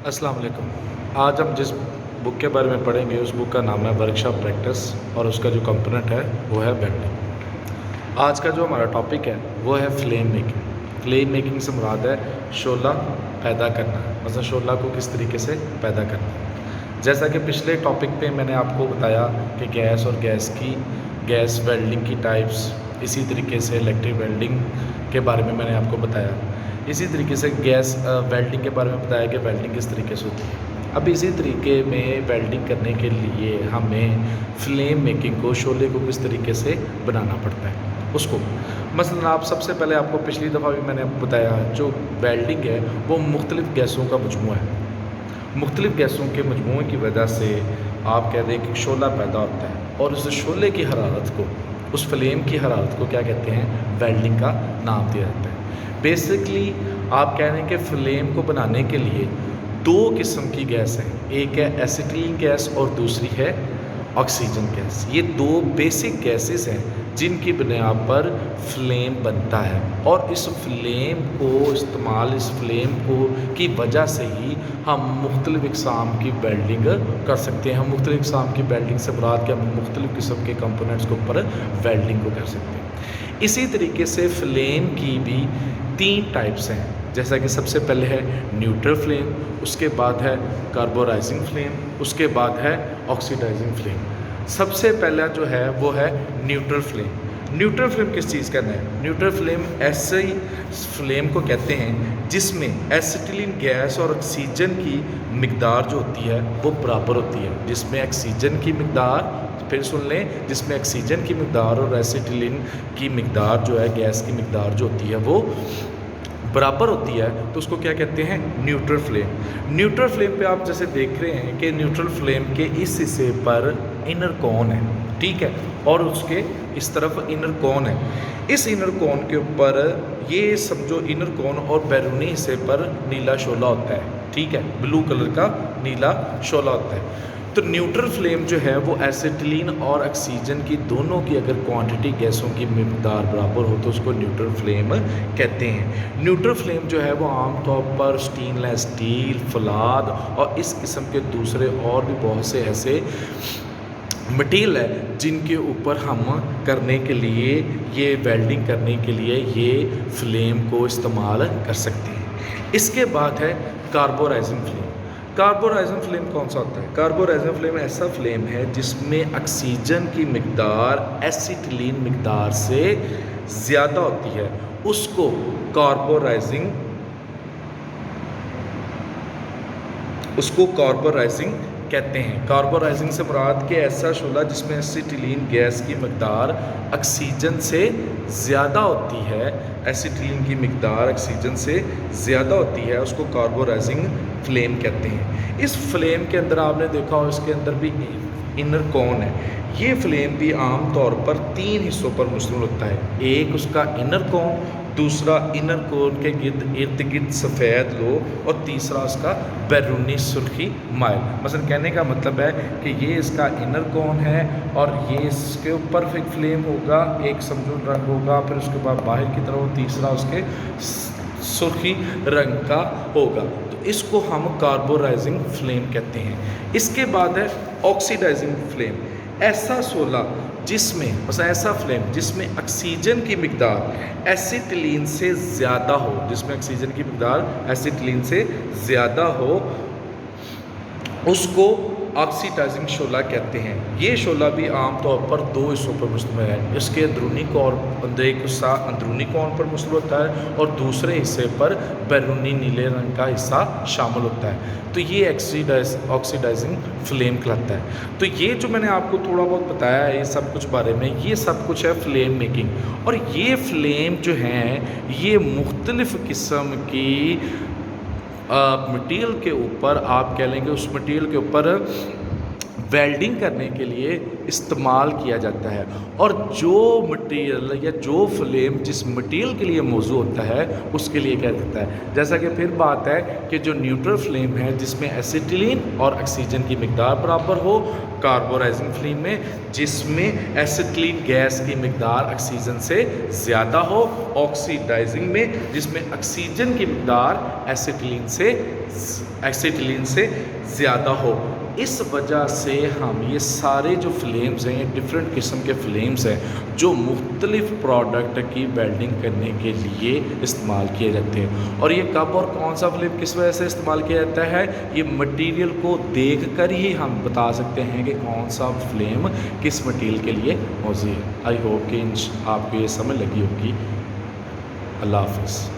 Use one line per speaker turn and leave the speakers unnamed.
अस्सलाम वालेकुम। आज हम जिस बुक के बारे में पढ़ेंगे उस बुक का नाम है वर्कशॉप प्रैक्टिस और उसका जो कंपोनेंट है वो है वेल्डिंग। आज का जो हमारा टॉपिक है वो है फ्लेम मेकिंग। फ्लेम मेकिंग से मुराद है शोला पैदा करना, मतलब शोला को किस तरीके से पैदा करना। जैसा कि पिछले टॉपिक पे मैंने आपको बताया कि गैस और गैस वेल्डिंग की टाइप्स, इसी तरीके से इलेक्ट्रिक वेल्डिंग के बारे में मैंने आपको बताया। इसी तरीके से गैस वेल्डिंग के बारे में बताया कि वेल्डिंग किस तरीके से होती है। अब इसी तरीके में वेल्डिंग करने के लिए हमें फ्लेम मेकिंग को, शोले को किस तरीके से बनाना पड़ता है उसको। मसलन आप सबसे पहले, आपको पिछली दफ़ा भी मैंने बताया, जो वेल्डिंग है वो मुख्तलिफ़ गैसों का मजमूआ है। मुख्तलिफ़ गैसों के मजमूए की वजह से आप कह दें कि शोला पैदा होता है, और उस शोले की हरारत को, उस फ्लेम की हरारत को क्या कहते हैं, वेल्डिंग का नाम दिया जाता है। बेसिकली आप कह रहे हैं कि फ्लेम को बनाने के लिए दो किस्म की गैस है, एक है एसिटिलीन गैस और दूसरी है ऑक्सीजन गैस। ये दो बेसिक गैसेस हैं जिनकी बुनियाद पर फ्लेम बनता है, और इस फ्लेम को की वजह से ही हम मुख्तलिफ़ इक़साम की वेल्डिंग कर सकते हैं। हम मुख्तलिफ़ इक़साम की वेल्डिंग से मुराद कि हम मुख्तलिफ़ किस्म के कंपोनेंट्स के ऊपर वेल्डिंग को कर सकते हैं। इसी तरीके से फ्लेम की भी 3 टाइप्स हैं, जैसा कि सबसे पहले है न्यूट्रल फ्लेम, उसके बाद है कार्बोराइजिंग फ्लेम, उसके बाद है ऑक्सीडाइजिंग फ्लेम। सबसे पहला जो है वो है न्यूट्रल फ्लेम। न्यूट्रल फ्लेम किस चीज़ का है? न्यूट्रल फ्लेम ऐसे ही फ्लेम को कहते हैं जिसमें एसिटिलीन गैस और ऑक्सीजन की मिकदार जो होती है वो बराबर होती है। जिसमें ऑक्सीजन की मिकदार, फिर सुन लें, जिसमें ऑक्सीजन की मिकदार और एसिटिलीन की मिकदार जो है, गैस की मिकदार जो होती है वो बराबर होती है, तो उसको क्या कहते हैं, न्यूट्रल फ्लेम। न्यूट्रल फ्लेम पे आप जैसे देख रहे हैं कि न्यूट्रल फ्लेम के इस हिस्से पर इनर कोन है, ठीक है, और उसके इस तरफ इनर कोन है। इस इनर कोन के ऊपर ये समझो इनर कोन और बैरूनी हिस्से पर नीला शोला होता है, ठीक है, ब्लू कलर का नीला शोला होता है। तो न्यूट्रल फ्लेम जो है वो एसिटिलीन और ऑक्सीजन की दोनों की अगर क्वांटिटी गैसों की मिकदार बराबर हो तो उसको न्यूट्रल फ्लेम कहते हैं। न्यूट्रल फ्लेम जो है वो आमतौर पर स्टेनलेस स्टील, फलाद और इस किस्म के दूसरे और भी बहुत से ऐसे मटीरियल है जिनके ऊपर हम करने के लिए, ये वेल्डिंग करने के लिए ये फ्लेम को इस्तेमाल कर सकते हैं। इसके बाद है कार्बोराइजिंग फ्लेम। कार्बोराइजिंग फ्लेम कौन सा होता है? कार्बोराइजिंग फ्लेम ऐसा फ्लेम है जिसमें ऑक्सीजन की मिकदार एसिटिलीन मिकदार से ज़्यादा होती है, उसको कार्बोराइजिंग कहते हैं। कार्बोराइजिंग से मुराद के ऐसा शोला जिसमें एसिटिलीन गैस की मिकदार ऑक्सीजन से ज़्यादा होती है, एसिटिलीन की मिकदार ऑक्सीजन से ज़्यादा होती है, उसको कार्बोराइजिंग फ्लेम कहते हैं। इस फ्लेम के अंदर आपने देखा हो, इसके अंदर भी इनर कोन है। ये फ्लेम भी आम तौर पर 3 हिस्सों पर मुश्तमिल होता है। एक उसका इनर कोन, दूसरा इनर कोन के इर्द गिर्द सफ़ेद लो, और तीसरा उसका बैरूनी सुर्खी माइल। मसलन कहने का मतलब है कि ये इसका इनर कोन है और ये इसके ऊपर एक फ्लेम होगा, एक समझो रंग होगा, फिर उसके बाद बाहर की तरफ तीसरा उसके सुर्खी रंग का होगा, तो इसको हम कार्बोराइजिंग फ्लेम कहते हैं। इसके बाद है ऑक्सीडाइजिंग फ्लेम। ऐसा शोला जिसमें, मतलब ऐसा फ्लेम जिसमें ऑक्सीजन की मिकदार एसिटिलीन से ज़्यादा हो, जिसमें ऑक्सीजन की मिकदार एसिटिलीन से ज़्यादा हो, उसको ऑक्सीडाइजिंग शोला कहते हैं। ये शोला भी आमतौर पर 2 हिस्सों पर मुश्तमिल है। इसके अंदरूनी कोन, एक हिस्सा अंदरूनी कोन पर मुश्तमिल होता है और दूसरे हिस्से पर बैरूनी नीले रंग का हिस्सा शामिल होता है, तो ये ऑक्सीडाइजिंग फ्लेम कहलाता है। तो ये जो मैंने आपको थोड़ा बहुत बताया है ये सब कुछ बारे में, ये सब कुछ है फ्लेम मेकिंग। और ये फ्लेम जो हैं ये मुख्तलिफ़ किस्म की मटीरियल के ऊपर, आप कह लेंगे उस मटीरियल के ऊपर ویلڈنگ کرنے کے لیے استعمال کیا جاتا ہے، اور جو مٹیریل یا جو فلیم جس مٹیریل کے لیے موزوں ہوتا ہے اس کے لیے کیا جاتا ہے. جیسا کہ پھر بات ہے کہ جو نیوٹرل فلیم ہے جس میں ایسیٹیلین اور آکسیجن کی مقدار برابر ہو، کاربورائزنگ فلیم میں جس میں ایسیٹیلین گیس کی مقدار آکسیجن سے زیادہ ہو، آکسیڈائزنگ میں جس میں آکسیجن کی مقدار ایسیٹیلین سے زیادہ ہو. اس وجہ سے ہم یہ سارے جو فلیمز ہیں، ڈفرینٹ قسم کے فلیمز ہیں جو مختلف پروڈکٹ کی ویلڈنگ کرنے کے لیے استعمال کیے جاتے ہیں. اور یہ کب اور کون سا فلیم کس وجہ سے استعمال کیا جاتا ہے، یہ مٹیریل کو دیکھ کر ہی ہم بتا سکتے ہیں کہ کون سا فلیم کس مٹیریل کے لیے موزوں ہے. آئی ہوپ کہ آپ کو یہ سمجھ لگی ہوگی. اللہ حافظ.